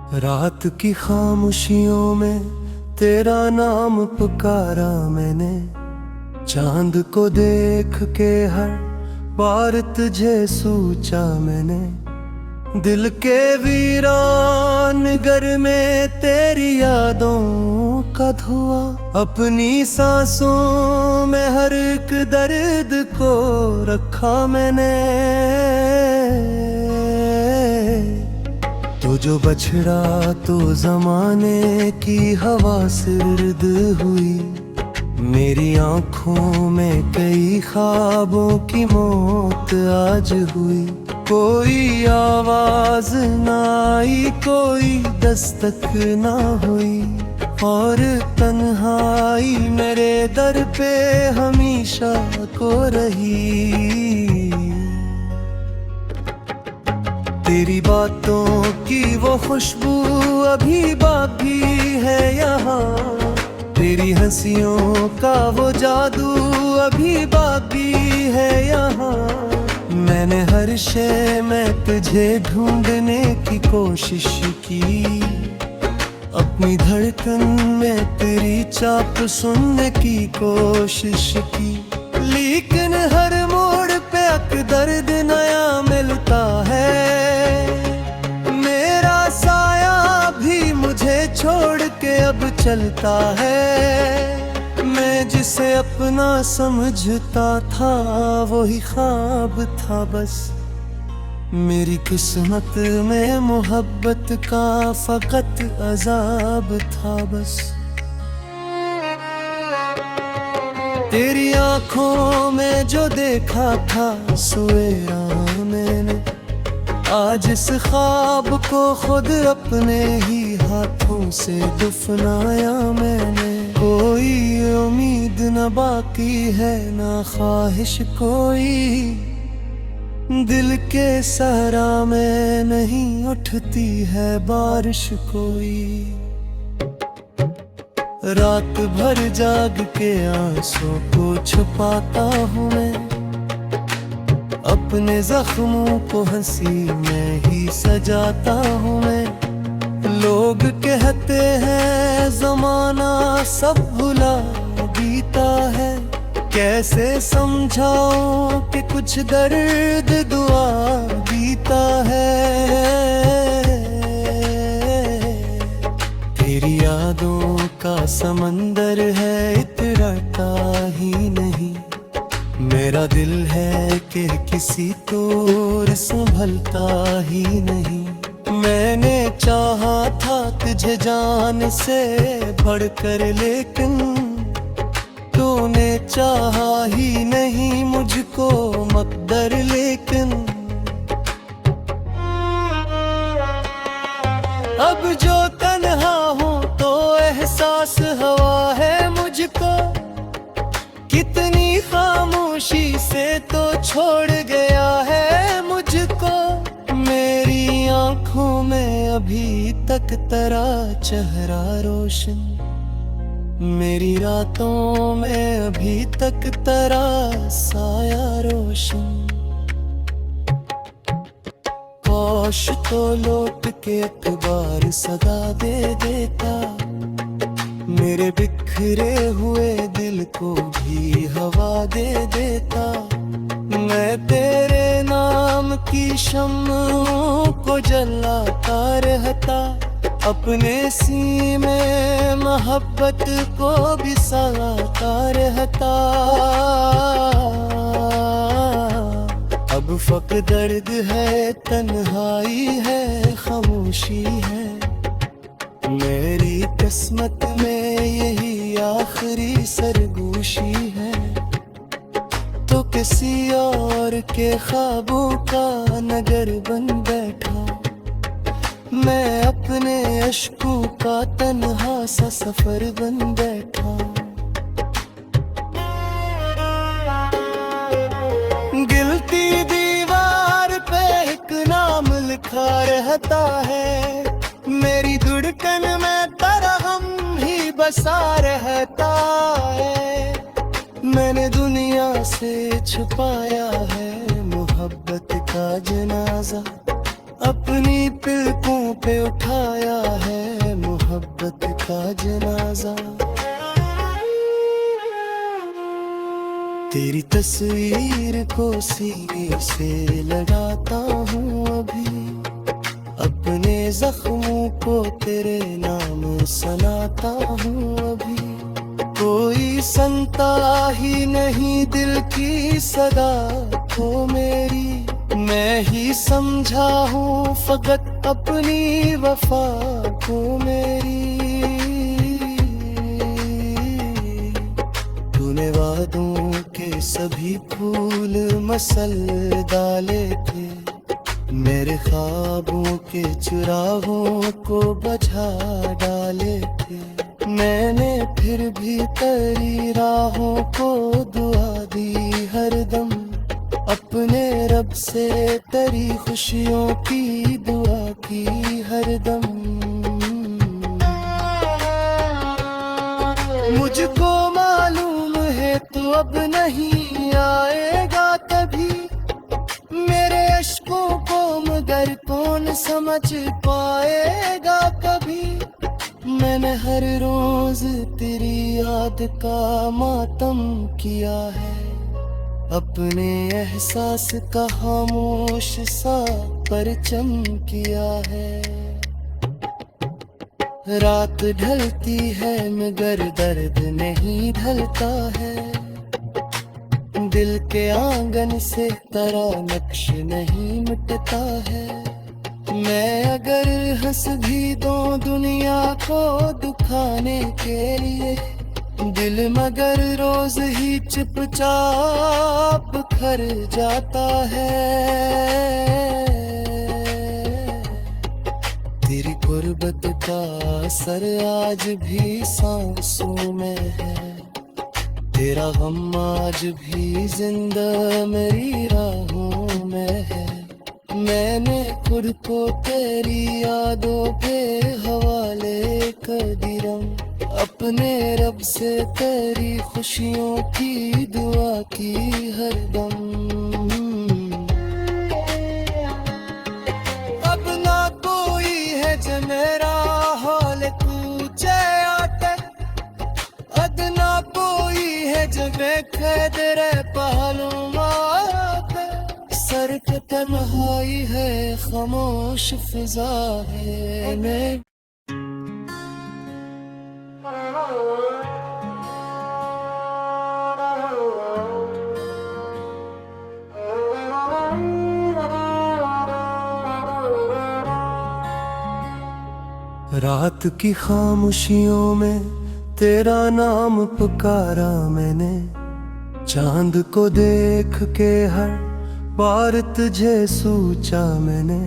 रात की खामोशियों में तेरा नाम पुकारा मैंने, चांद को देख के हर बार तुझे सोचा मैंने। दिल के वीरान घर में तेरी यादों का धुआं, अपनी सांसों में हर एक दर्द को रखा मैंने। तो जो बछड़ा तो जमाने की हवा सिर्द हुई, मेरी आंखों में कई ख्वाबों की मौत आज हुई। कोई आवाज ना आई, कोई दस्तक ना हुई, और तन्हाई मेरे दर पे हमेशा को रही। तेरी बातों की वो खुशबू अभी बाकी है यहाँ, तेरी हंसियों का वो जादू अभी बाकी है यहाँ। मैंने हर शय में तुझे ढूंढने की कोशिश की, अपनी धड़कन में तेरी चाप सुनने की कोशिश की, लेकिन हर मोड़ पे एक दर्द नया मिलता है। मेरा साया भी मुझे छोड़ के अब चलता है। मैं जिसे अपना समझता था वही ख्वाब था बस, मेरी किस्मत में मोहब्बत का फकत अजाब था बस। तेरी आंखों में जो देखा था सवेरा मैंने, आज इस ख्वाब को खुद अपने ही हाथों से दफनाया मैंने। कोई उम्मीद न बाकी है ना ख्वाहिश कोई, दिल के सहरा में नहीं उठती है बारिश कोई। रात भर जाग के आंसू को छुपाता हूँ मैं, अपने जख्मों को हंसी में ही सजाता हूँ मैं। लोग कहते हैं जमाना सब भुला बीता है, कैसे समझाऊं कि कुछ दर्द दुआ बीता है। तेरी यादों का समंदर है इतराता ही नहीं, मेरा दिल है कि किसी तोर संभलता ही नहीं। मैंने चाहा था तुझे जान से बढ़कर, लेकिन तूने चाहा ही नहीं मुझको मकदर। लेकिन अब जो तन्हा हूँ तो एहसास हुआ है मुझको, कितनी खामोशी से तो छोड़ गया है मुझको। मेरी आंखों में अभी तक तेरा चेहरा रोशन, मेरी रातों में अभी तक तेरा साया रोशन। काश तो लौट के अखबार सदा दे देता, मेरे बिखरे हुए दिल को भी हवा दे देता। मैं तेरे नाम की शम्मों को जलाता रहता, अपने सीने मोहब्बत को भी सलाता रहता। अब फक दर्द है, तन्हाई है, खामोशी है, मेरी किस्मत में यही आखिरी सरगोशी है। तो किसी और के ख्वाबों का नगर बन बैठा, मैं अपने अश्कों का तन्हा सा सफर बन बैठा। गिलती दीवार पे एक नाम लिखा रहता है, मेरी धड़कन में तेरा हम ही बसा रहता है। मैंने दुनिया से छुपाया है मोहब्बत का जनाजा, अपनी पलकों पे उठाया है मोहब्बत का जनाजा। तेरी तस्वीर को सीने से लगाता हूँ अभी, अपने जख्मों को तेरे नाम सुनाता हूँ अभी। कोई सुनता ही नहीं दिल की सदा को मेरी, मैं ही समझा हूँ फकत अपनी वफा को मेरी। तूने वादों के सभी फूल मसल डाले थे, मेरे ख्वाबों के चुराहों को बुझा डाले थे। मैंने फिर भी तेरी राहों को दुआ दी हरदम, अपने रब से तेरी खुशियों की दुआ की हरदम। मुझको मालूम है तू अब नहीं आएगा कभी, मेरे अश्कों को मगर कौन समझ पाएगा कभी। मैंने हर रोज तेरी याद का मातम किया है, अपने एहसास का खामोश सा परचम किया है। रात ढलती है मगर दर्द नहीं ढलता है, दिल के आंगन से तेरा नक्श नहीं मिटता है। मैं अगर हंस भी दूं दुनिया को दुखाने के लिए, दिल मगर रोज ही चुपचाप खर जाता है। तेरी गुर्बत का असर आज भी सांसों में है, तेरा गम आज भी जिंदा मेरी राहों में है। मैंने खुद को तेरी यादों के हवाले कर दिया, अपने रब से तेरी खुशियों की दुआ की हरदम। अब ना कोई है जो मेरा हाल पूछे आते, अदना कोई है जो बेखैद रह पहलू माते। सर पे तन्हाई है खामोश फिजा है मैं। रात की खामोशियों में तेरा नाम पुकारा मैंने, चांद को देख के हर बार तुझे सोचा मैंने।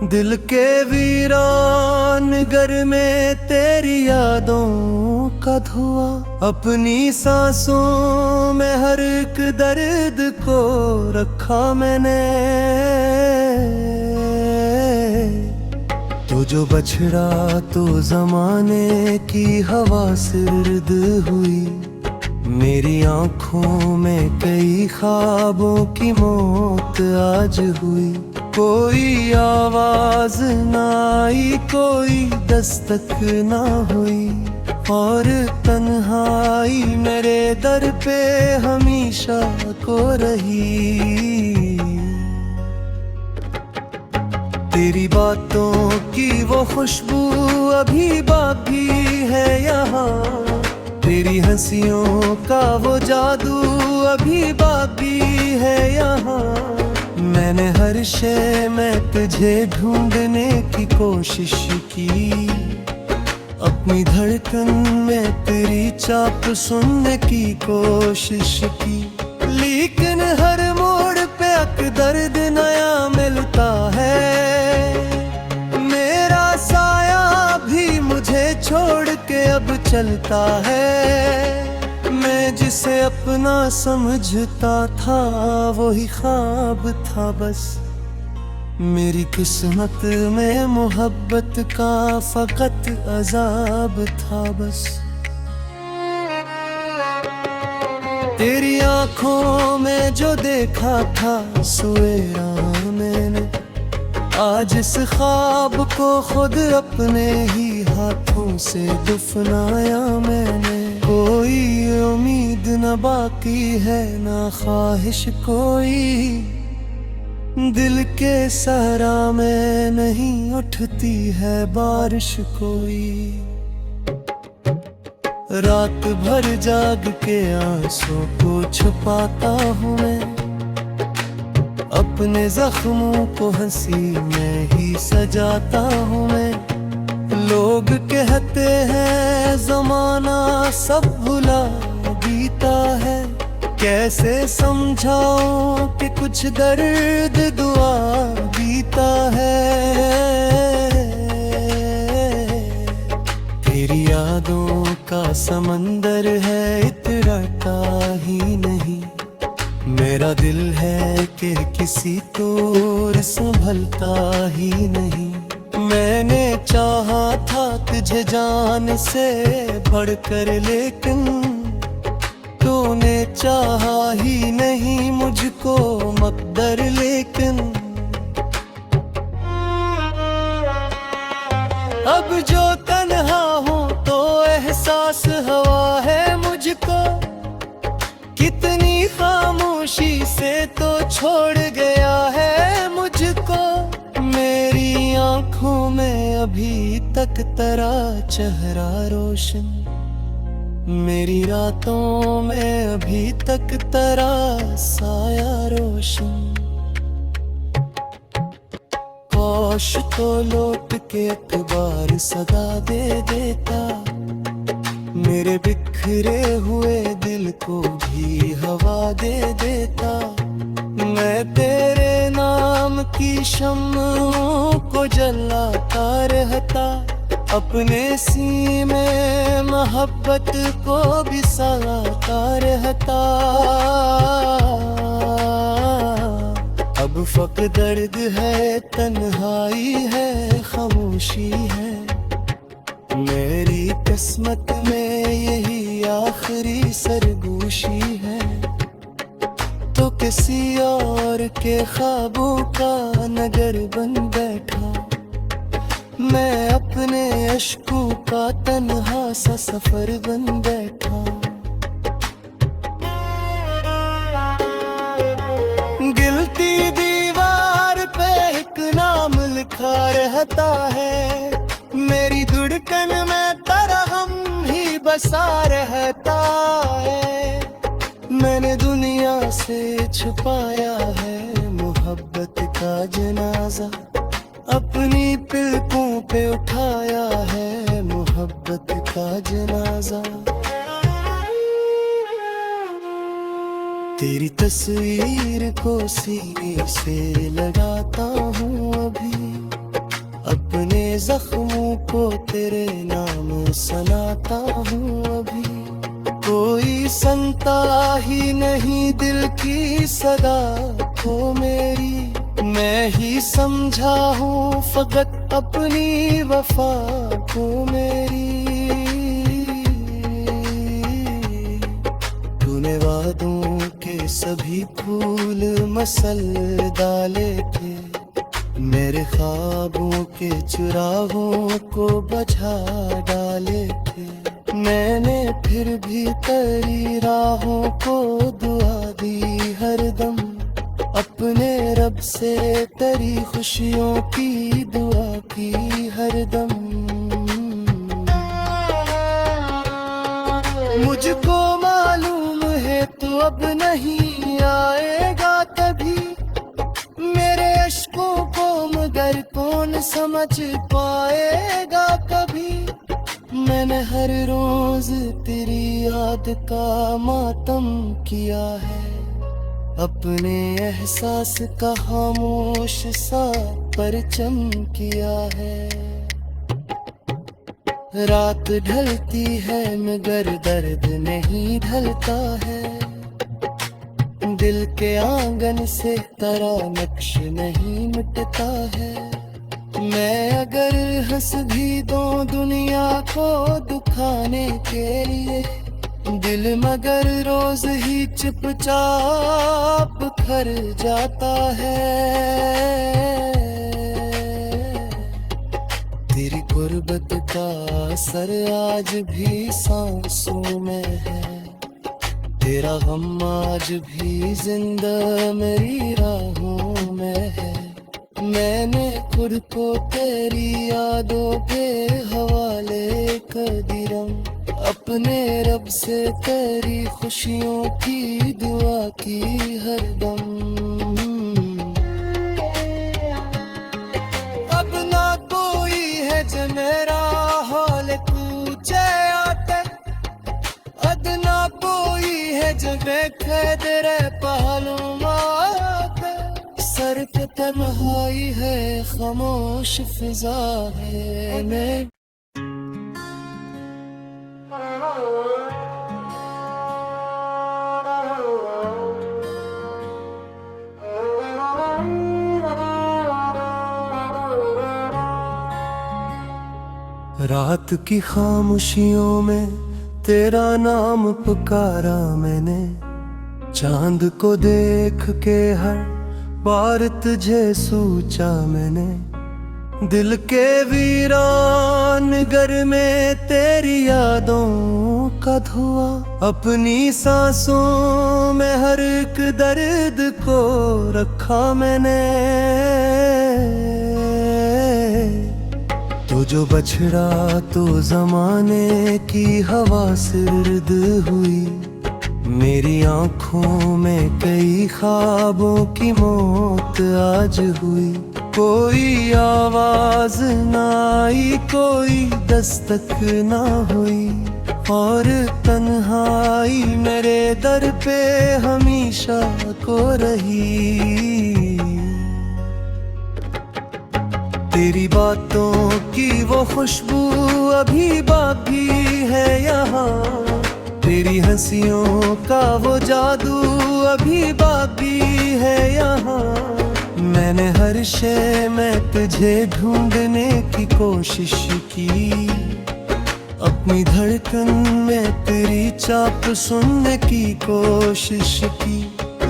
दिल के वीरान घर में तेरी यादों का धुआं, अपनी सांसों में हर एक दर्द को रखा मैंने। तो जो बछड़ा तो जमाने की हवा सिर्द हुई, मेरी आंखों में कई ख्वाबों की मौत आज हुई। कोई आवाज ना आई, कोई दस्तक ना हुई, और तन्हाई मेरे दर पे हमेशा को रही। तेरी बातों की वो खुशबू अभी बाकी है यहाँ, तेरी हंसियों का वो जादू अभी बाकी है यहाँ। मैंने हर शय में तुझे ढूंढने की कोशिश की, अपनी धड़कन में तेरी चाप सुनने की कोशिश की। लेकिन हर मोड़ पे अक दर्द नया मिलता है, मेरा साया भी मुझे छोड़ के अब चलता है। मैं जिसे अपना समझता था वही ख्वाब था बस, मेरी किस्मत में मोहब्बत का फकत अजाब था बस। तेरी आंखों में जो देखा था सवेरा मैंने, आज इस ख्वाब को खुद अपने ही हाथों से दफनाया मैंने। कोई उम्मीद न बाकी है ना ख्वाहिश कोई, दिल के सहरा में नहीं उठती है बारिश कोई। रात भर जाग के आंसू को छुपाता हूँ मैं, अपने जख्मों को हंसी में ही सजाता हूँ मैं। लोग कहते हैं जमाना सब भुला बीता है, कैसे समझाऊं कि कुछ दर्द दुआ बीता है। तेरी यादों का समंदर है इतराता ही नहीं, मेरा दिल है कि किसी को संभलता ही नहीं। मैंने चाहा था तुझे जान से बढ़कर, लेकिन तूने चाहा ही नहीं मुझको मकदर। लेकिन अब जो तन्हा हूँ तो एहसास हुआ है मुझको, कितनी खामोशी से तो छोड़ गया है मुझको। मेरी आंखों में अभी तक तेरा चेहरा रोशन, मेरी रातों में अभी तक तेरा साया रोशन। काश तो लौट के अखबार सदा दे देता, मेरे बिखरे हुए दिल को भी हवा दे देता। मैं तेरे नाम की शम्मों को जलाता रहता, अपने सीने मोहब्बत को भी सलाता रहता। अब फक दर्द है, तन्हाई है, खामोशी है, मेरी किस्मत में यही आखिरी सरगोशी है। तो किसी और के ख्वाबों का नगर बन बैठा, मैं अपने अश्कों का तन्हा सा सफर बन बैठा। गिलती दीवार पे एक नाम लिखा रहता है, मेरी धड़कन में तेरा हम ही बसा रहता है। मैंने दुनिया से छुपाया है मोहब्बत का जनाजा, अपनी पलकों पे उठाया है मोहब्बत का जनाजा। तेरी तस्वीर को सीने से लगाता हूँ अभी, अपने जख्मों को तेरे नाम सुनाता हूँ अभी। कोई सुनता ही नहीं दिल की सदा को मेरी, मैं ही समझा हूँ फकत अपनी वफा को मेरी। तूने वादों के सभी फूल मसल डाले थे, मेरे ख्वाबों के चुराहों को बुझा डाले थे। मैंने फिर भी तेरी राहों को दुआ दी हरदम, अपने रब से तेरी खुशियों की दुआ की हरदम। मुझको मालूम है तू अब नहीं आएगा कभी, मेरे अश्कों को मगर कौन समझ पाएगा कभी। मैंने हर रोज तेरी याद का मातम किया है, अपने एहसास का खामोश सा परचम किया है। रात ढलती है मगर दर्द नहीं ढलता है, दिल के आंगन से तेरा नक्श नहीं मिटता है। मैं अगर हंस भी दूं दुनिया को दुखाने के लिए, दिल मगर रोज ही चुपचाप खर जाता है। तेरी गुर्बत का असर आज भी सांसों में है, तेरा गम आज भी जिंदा मेरी राहों में है। मैंने खुद को तेरी यादों के हवाले कर दिया, अपने रब से तेरी खुशियों की दुआ की हरदम। अब ना कोई है जो मेरा हाल पूछे आते, अदना कोई है जो देखे तेरे पहलू आते। सर पे तन्हाई है, खामोश फिजा है मैं। रात की खामोशियों में तेरा नाम पुकारा मैंने, चांद को देख के हर बार तुझे सोचा मैंने। दिल के वीरान घर में तेरी यादों का धुआं, अपनी सांसों में हर एक दर्द को रखा मैंने। तो जो बछड़ा तो जमाने की हवा सिर्द हुई, मेरी आंखों में कई ख्वाबों की मौत आज हुई। कोई आवाज ना आई, कोई दस्तक ना हुई, और तन्हाई मेरे दर पे हमेशा को रही। तेरी बातों की वो खुशबू अभी बाकी है यहाँ, तेरी हंसियों का वो जादू अभी बाकी है यहाँ। मैंने हर शय में तुझे ढूंढने की कोशिश की, अपनी धड़कन में तेरी चाप सुनने की कोशिश की।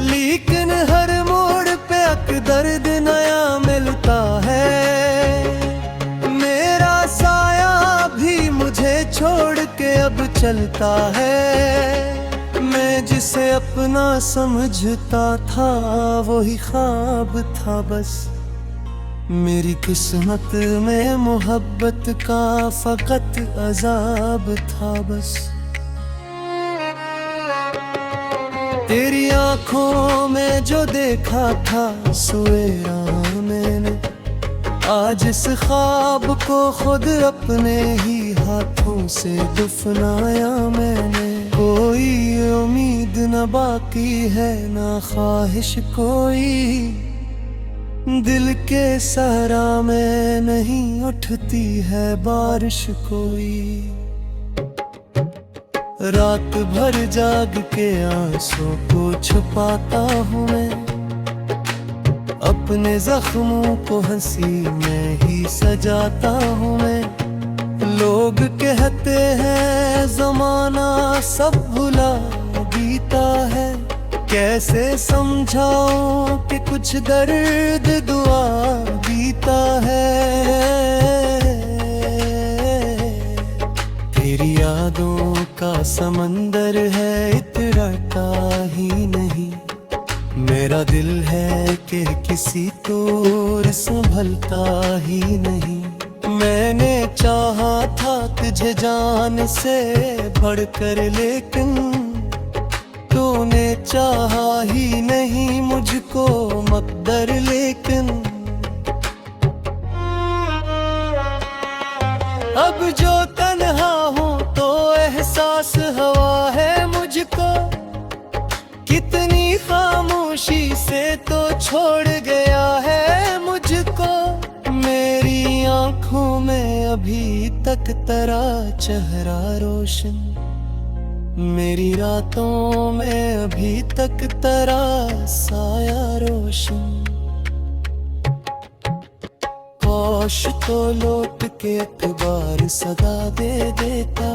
लेकिन हर मोड़ पे एक दर्द नया मिलता है, मेरा साया भी मुझे छोड़ के अब चलता है। मैं जिसे अपना समझता था वही ख्वाब था बस, मेरी किस्मत में मोहब्बत का फकत अजाब था बस। तेरी आंखों में जो देखा था सवेरा मैंने, आज इस ख्वाब को खुद अपने ही हाथों से दफनाया मैंने। कोई उम्मीद न बाकी है ना ख्वाहिश कोई, दिल के सहरा में नहीं उठती है बारिश कोई। रात भर जाग के आंसू को छुपाता हूँ मैं, अपने जख्मों को हंसी में ही सजाता हूँ मैं। लोग कहते हैं जमाना सब भुला बीता है, कैसे समझाऊं कि कुछ दर्द दुआ बीता है। तेरी यादों का समंदर है इतराता ही नहीं, मेरा दिल है कि किसी तौर संभलता ही नहीं। मैंने चाहा था तुझे जान से बढ़कर, लेकिन तूने चाहा ही नहीं मुझको मकदर। लेकिन अब जो तन्हा हूँ तो एहसास हुआ है मुझको, कितनी खामोशी से तो छोड़ गया है मुझको। मेरी आंखों में अभी तक तेरा चेहरा रोशन, मेरी रातों में अभी तक तेरा साया रोशन। काश तो लौट के एक बार सदा दे देता,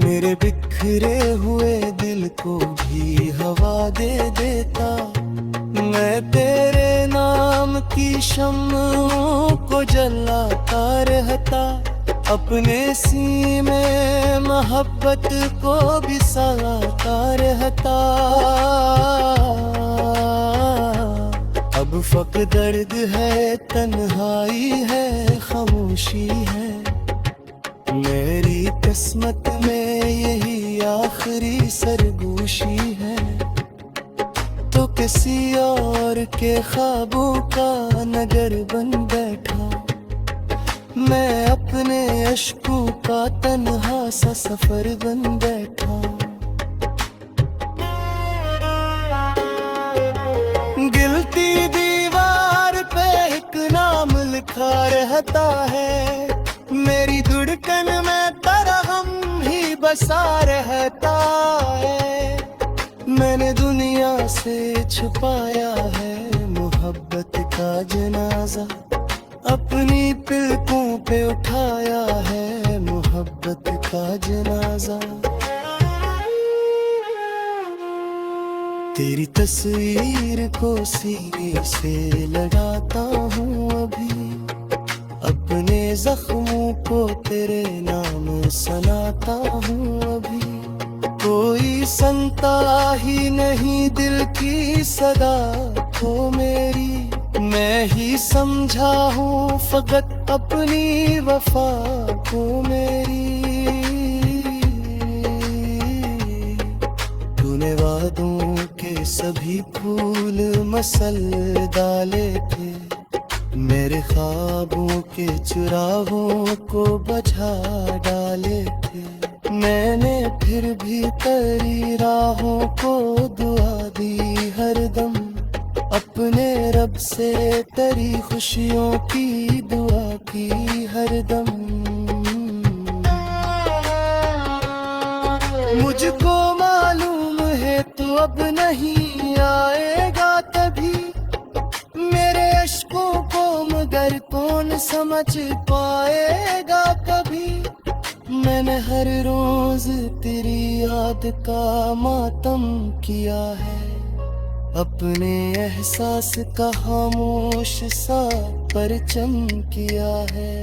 मेरे बिखरे हुए दिल को भी हवा दे देता। मैं तेरे नाम की की शम्मों को जलाता रहता, अपने सीने मोहब्बत को भी सलाता रहता। अब फक दर्द है, तन्हाई है, खामोशी है, मेरी किस्मत में यही आखिरी सरगोशी है। तो किसी और के ख्वाबों का नगर बन बैठा, मैं अपने अश्कों का तन्हा सा सफर बन बैठा। गिलती दीवार पे एक नाम लिखा रहता है, मेरी धड़कन में तरहम ही बसा रहता है। मैंने दुनिया से छुपाया है मोहब्बत का जनाजा, अपनी पलकों पे उठाया है मोहब्बत का जनाजा। तेरी तस्वीर को सीने से लगाता हूँ अभी, अपने जख्मों को तेरे नाम सुनाता हूँ अभी। कोई सुनता ही नहीं दिल की सदा को मेरी, मैं ही समझा हूँ फकत अपनी वफा को मेरी। तूने वादों के सभी फूल मसल डाले थे, मेरे ख्वाबों के चुराहों को बुझा डाले थे। मैंने फिर भी तेरी राहों को दुआ दी हरदम, अपने रब से तेरी खुशियों की दुआ की हरदम। मुझको मालूम है तू अब नहीं आएगा कभी, मेरे अश्कों को मगर कौन समझ पाएगा कभी। मैंने हर रोज तेरी याद का मातम किया है, अपने एहसास का खामोश सा परचम किया है।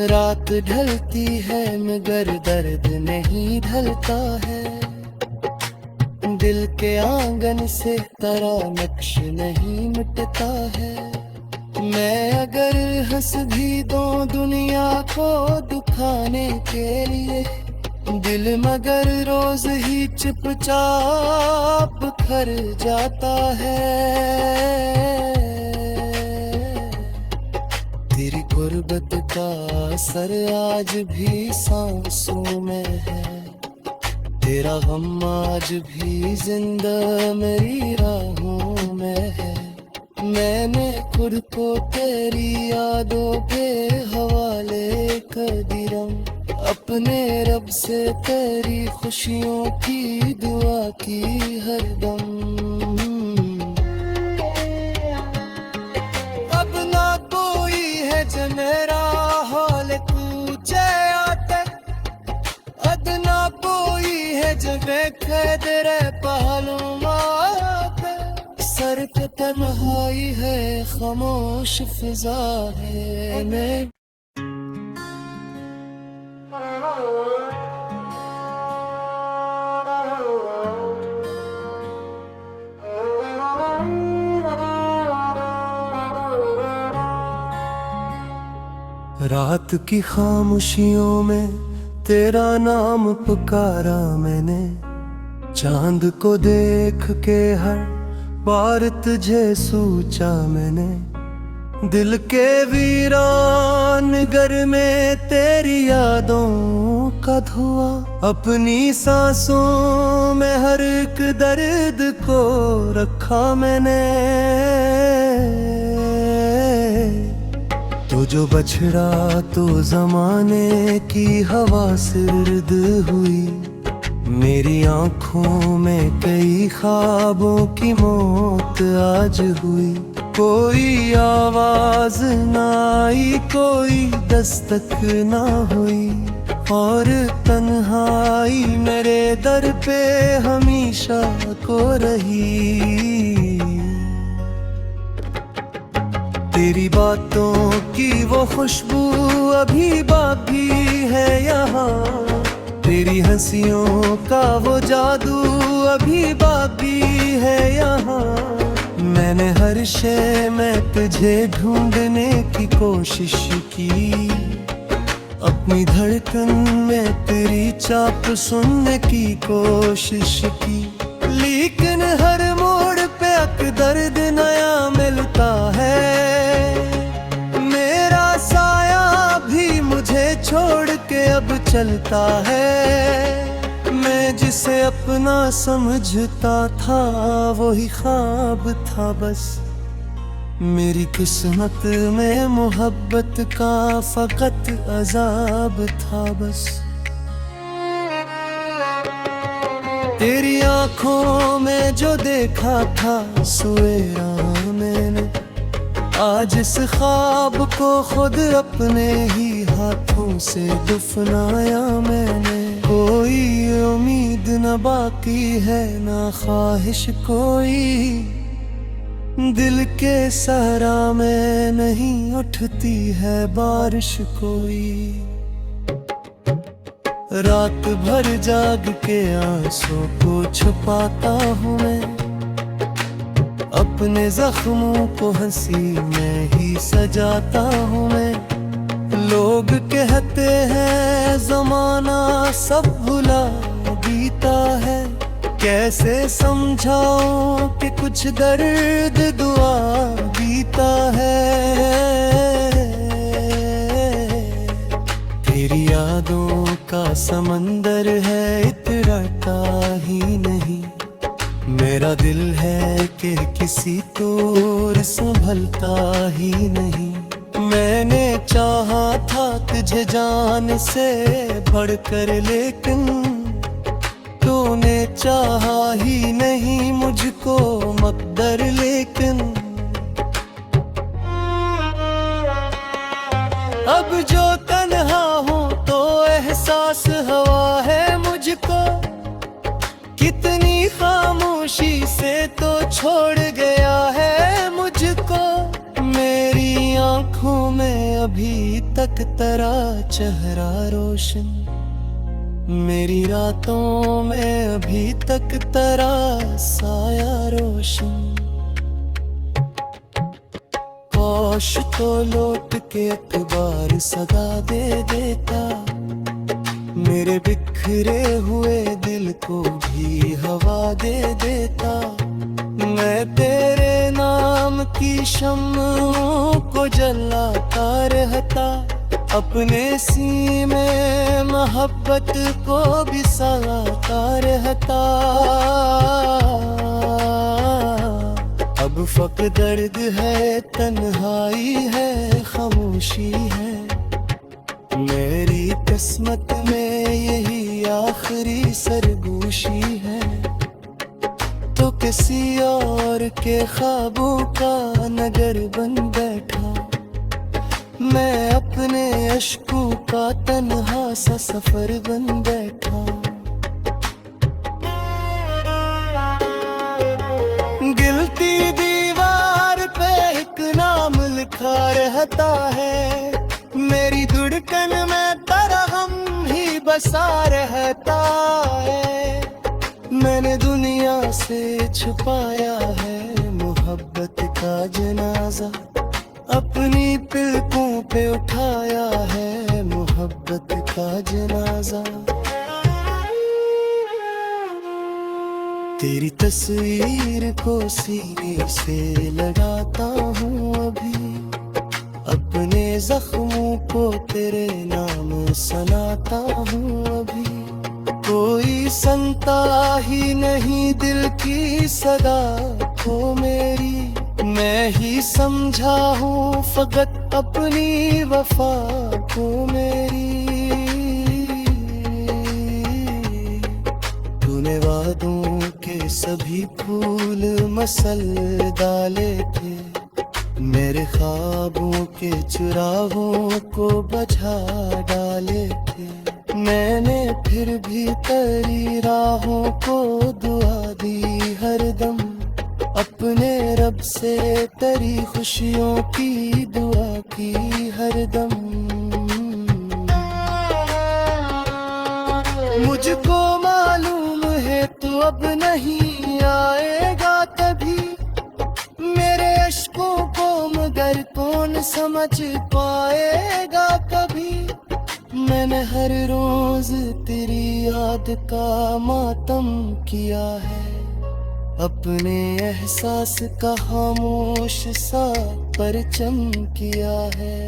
रात ढलती है मगर दर्द नहीं ढलता है, दिल के आंगन से तेरा नक्श नहीं मिटता है। मैं अगर हंस भी दूं दुनिया को दुखाने के लिए, दिल मगर रोज ही चुपचाप खर जाता है। तेरी गुर्बत का असर आज भी सांसों में है, तेरा गम आज भी जिंदा मेरी राहों में है। मैंने खुद को तेरी यादों के हवाले कर दिया, अपने रब से तेरी खुशियों की दुआ की हरदम। अब ना कोई है जो मेरा हाल पूछे आते, अदना कोई है जो देखे तेरे पहलू पे। सर पे तन्हाई है, खामोश फिजा है मैं। रात की खामोशियों में तेरा नाम पुकारा मैंने, चांद को देख के हर बार तुझे सोचा मैंने। दिल के वीरान घर में तेरी यादों का धुआं, अपनी सांसों में हर एक दर्द को रखा मैंने। तो जो बछड़ा तो जमाने की हवा सिर्द हुई, मेरी आंखों में कई ख्वाबों की मौत आज हुई। कोई आवाज ना आई, कोई दस्तक ना हुई, और तन्हाई मेरे दर पे हमेशा को रही। तेरी बातों की वो खुशबू अभी बाकी है यहाँ, तेरी हंसियों का वो जादू अभी बाकी है यहाँ। मैंने हर शय में तुझे ढूंढने की कोशिश की, अपनी धड़कन में तेरी चाप सुनने की कोशिश की, लेकिन हर मोड़ पे अक दर्द नया मिलता है। मेरा साया भी मुझे छोड़ के अब चलता है, मैं जिसे अपना समझता था वही ख्वाब था बस। मेरी किस्मत में मोहब्बत का फकत अजाब था बस। तेरी आंखों में जो देखा था सवेरा मैंने, आज इस ख्वाब को खुद अपने ही हाथों से दफनाया मैंने। कोई उम्मीद न बाकी है ना ख्वाहिश कोई, दिल के सहरा में नहीं उठती है बारिश कोई। रात भर जाग के आंसू को छुपाता हूँ मैं, अपने जख्मों को हंसी में ही सजाता हूँ मैं। लोग कहते हैं जमाना सब भुला बीता है, कैसे समझाऊं कि कुछ दर्द दुआ बीता है। तेरी यादों का समंदर है इतराता ही नहीं, मेरा दिल है कि किसी तोर संभलता ही नहीं। मैंने चाहा था तुझे जान से बढ़कर, लेकिन तूने चाहा ही नहीं मुझको मकदर। लेकिन अब जो तन्हा हूँ तो एहसास हवा है मुझको, कितनी खामोशी से तो छोड़ गया है मुझको। मेरी आंखों में अभी तक तेरा चेहरा रोशन, मेरी रातों में अभी तक तेरा साया रोशन। काश तो लौट के अखबार सदा दे देता, मेरे बिखरे हुए दिल को भी हवा दे देता। मैं तेरे नाम की शम्मों को जलाता रहता, अपने सीने मोहब्बत को भी सलाता रहता। अब फक दर्द है, तन्हाई है, खामोशी है, मेरी किस्मत में यही आखिरी सरगोशी है। तो किसी और के ख्वाबों का नगर बन बैठा, मैं अपने अश्कों का तन्हा सा सफर बन बैठा। गिलती दीवार पे एक नाम लिखा रहता है, मेरी धड़कन में तेरा हम ही बसा रहता है। मैंने दुनिया से छुपाया है मोहब्बत का जनाजा, अपनी पलकों पे उठाया है मोहब्बत का जनाजा। तेरी तस्वीर को सीने से लगाता हूँ अभी, अपने जख्मों को तेरे नाम सुनाता हूँ अभी। कोई सुनता ही नहीं दिल की सदा को मेरी, मैं ही समझा हूँ फकत अपनी वफा को मेरी। तूने वादों के सभी फूल मसल डाले थे, मेरे ख्वाबों के चुराहों को बुझा डाले थे। मैंने फिर भी तेरी राहों को दुआ दी हरदम, अपने रब से तेरी खुशियों की दुआ की हरदम। मुझको मालूम है तू अब नहीं आएगा कभी, मेरे अश्कों को मगर कौन समझ पाएगा कभी। मैंने हर रोज तेरी याद का मातम किया है, अपने एहसास का खामोश सा परचम किया है।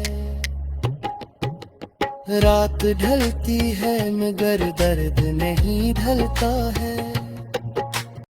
रात ढलती है मगर दर्द नहीं ढलता है,